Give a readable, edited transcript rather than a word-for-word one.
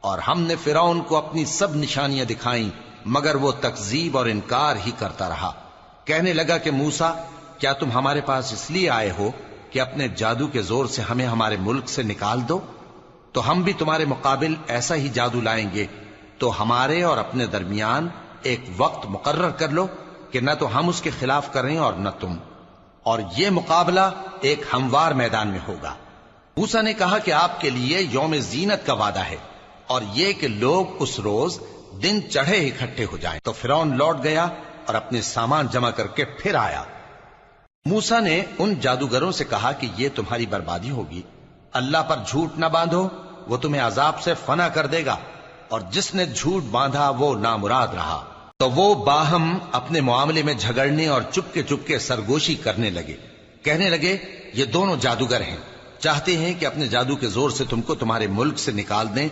اور ہم نے فرعون کو اپنی سب نشانیاں دکھائیں مگر وہ تکذیب اور انکار ہی کرتا رہا۔ کہنے لگا کہ موسیٰ، کیا تم ہمارے پاس اس لیے آئے ہو کہ اپنے جادو کے زور سے ہمیں ہمارے ملک سے نکال دو؟ تو ہم بھی تمہارے مقابل ایسا ہی جادو لائیں گے، تو ہمارے اور اپنے درمیان ایک وقت مقرر کر لو کہ نہ تو ہم اس کے خلاف کریں اور نہ تم، اور یہ مقابلہ ایک ہموار میدان میں ہوگا۔ موسیٰ نے کہا کہ آپ کے لیے یوم زینت کا وعدہ ہے، اور یہ کہ لوگ اس روز دن چڑھے اکٹھے ہو جائیں۔ تو فرعون لوٹ گیا اور اپنے سامان جمع کر کے پھر آیا۔ موسیٰ نے ان جادوگروں سے کہا کہ یہ تمہاری بربادی ہوگی، اللہ پر جھوٹ نہ باندھو، وہ تمہیں عذاب سے فنا کر دے گا، اور جس نے جھوٹ باندھا وہ نامراد رہا۔ تو وہ باہم اپنے معاملے میں جھگڑنے اور چپکے سرگوشی کرنے لگے۔ کہنے لگے یہ دونوں جادوگر ہیں، چاہتے ہیں کہ اپنے جادو کے زور سے تم کو تمہارے ملک سے نکال دیں